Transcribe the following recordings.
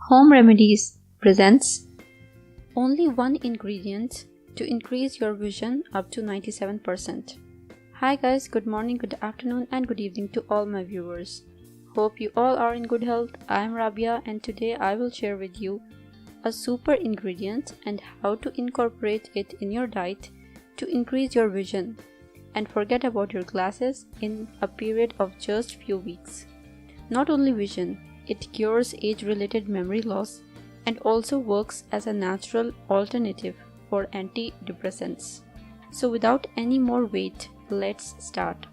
Home Remedies presents only one ingredient to increase your vision up to 97%. Hi guys, good morning, good afternoon and good evening to all my viewers. Hope you all are in good health. I am Rabia and today I will share with you a super ingredient and how to incorporate it in your diet to increase your vision and forget about your glasses in a period of just few weeks. Not only vision, it cures age-related memory loss and also works as a natural alternative for antidepressants. So without any more wait, let's start.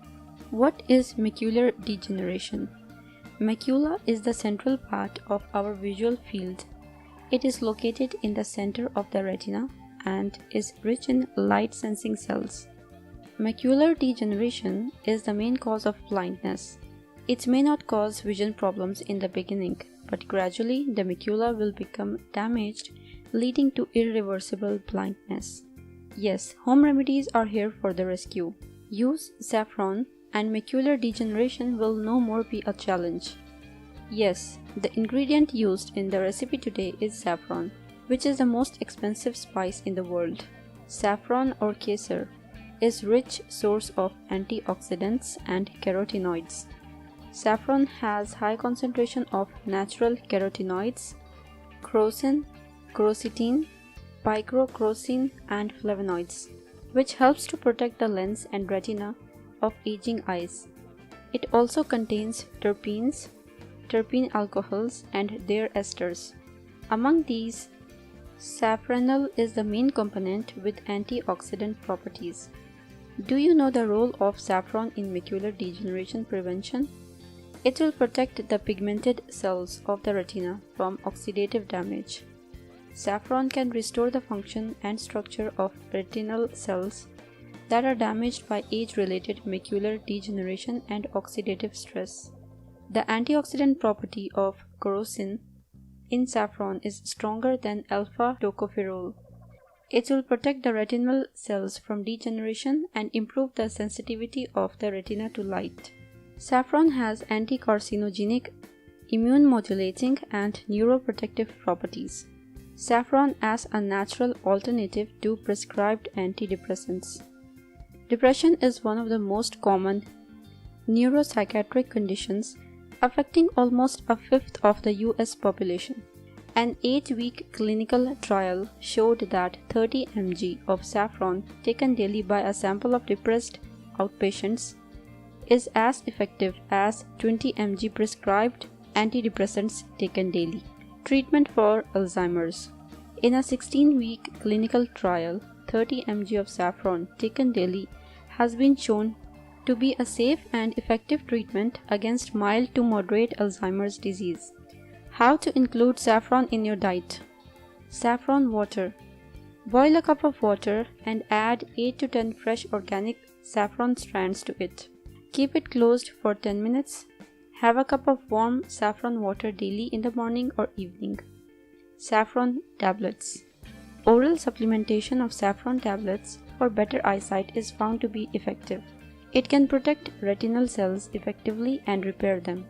What is macular degeneration? Macula is the central part of our visual field. It is located in the center of the retina and is rich in light-sensing cells. Macular degeneration is the main cause of blindness. It may not cause vision problems in the beginning, but gradually the macula will become damaged, leading to irreversible blindness. Yes, home remedies are here for the rescue. Use saffron and macular degeneration will no more be a challenge. Yes, the ingredient used in the recipe today is saffron, which is the most expensive spice in the world. Saffron or kesar is a rich source of antioxidants and carotenoids. Saffron has high concentration of natural carotenoids, crocin, crocetin, pyrocrocin and flavonoids, which helps to protect the lens and retina of aging eyes. It also contains terpenes, terpene alcohols and their esters. Among these, saffronol is the main component with antioxidant properties. Do you know the role of saffron in macular degeneration prevention? It will protect the pigmented cells of the retina from oxidative damage. Saffron can restore the function and structure of retinal cells that are damaged by age-related macular degeneration and oxidative stress. The antioxidant property of crocin in saffron is stronger than alpha-tocopherol. It will protect the retinal cells from degeneration and improve the sensitivity of the retina to light. Saffron has anti-carcinogenic, immune-modulating and neuroprotective properties. Saffron as a natural alternative to prescribed antidepressants. Depression is one of the most common neuropsychiatric conditions affecting almost a fifth of the US population. An 8-week clinical trial showed that 30 mg of saffron taken daily by a sample of depressed outpatients is as effective as 20 mg prescribed antidepressants taken daily. Treatment for Alzheimer's. In a 16-week clinical trial, 30 mg of saffron taken daily has been shown to be a safe and effective treatment against mild to moderate Alzheimer's disease. How to include saffron in your diet? Saffron water. Boil a cup of water and add 8 to 10 fresh organic saffron strands to it. Keep it closed for 10 minutes. Have a cup of warm saffron water daily in the morning or evening. Saffron tablets. Oral supplementation of saffron tablets for better eyesight is found to be effective. It can protect retinal cells effectively and repair them.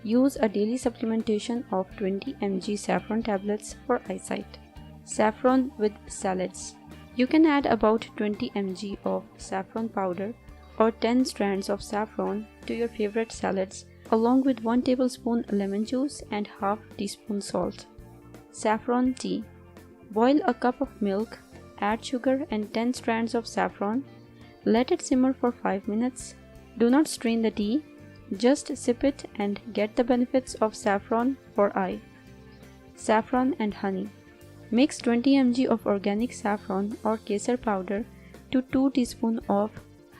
Use a daily supplementation of 20 mg saffron tablets for eyesight. Saffron with salads. You can add about 20 mg of saffron powder or 10 strands of saffron to your favorite salads along with 1 tablespoon lemon juice and half teaspoon salt. Saffron tea. Boil a cup of milk, add sugar and 10 strands of saffron. Let it simmer for 5 minutes. Do not strain the tea, just sip it and get the benefits of saffron for eye. Saffron and honey. Mix 20 mg of organic saffron or kesar powder to 2 teaspoons of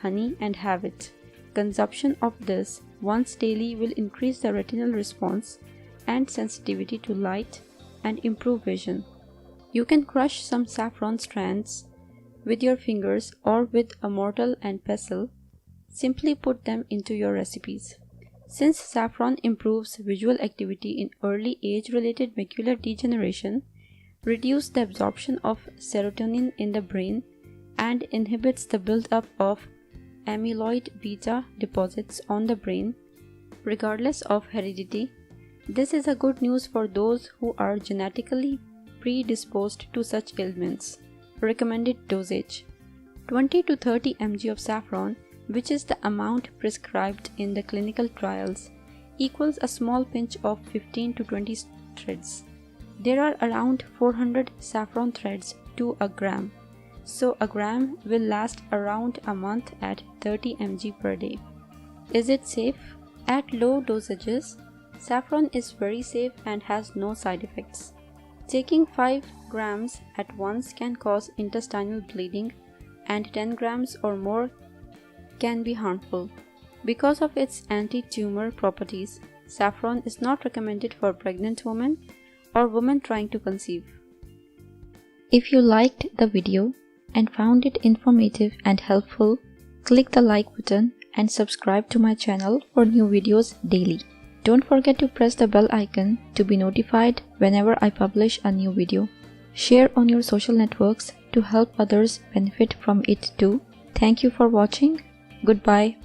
honey and have it. Consumption of this once daily will increase the retinal response and sensitivity to light and improve vision. You can crush some saffron strands with your fingers or with a mortar and pestle. Simply put them into your recipes. Since saffron improves visual activity in early age-related macular degeneration, reduces the absorption of serotonin in the brain, and inhibits the buildup of amyloid beta deposits on the brain, regardless of heredity, This is a good news for those who are genetically predisposed to such ailments. Recommended dosage: 20 to 30 mg of saffron, which is the amount prescribed in the clinical trials, equals a small pinch of 15 to 20 threads. There are around 400 saffron threads to a gram, so a gram will last around a month at 30 mg per day. Is it safe? At low dosages, saffron is very safe and has no side effects. Taking 5 grams at once can cause intestinal bleeding, and 10 grams or more can be harmful. Because of its anti-tumor properties, saffron is not recommended for pregnant women or women trying to conceive. If you liked the video and found it informative and helpful, click the like button and subscribe to my channel for new videos daily. Don't forget to press the bell icon to be notified whenever I publish a new video. Share on your social networks to help others benefit from it too. Thank you for watching. Goodbye.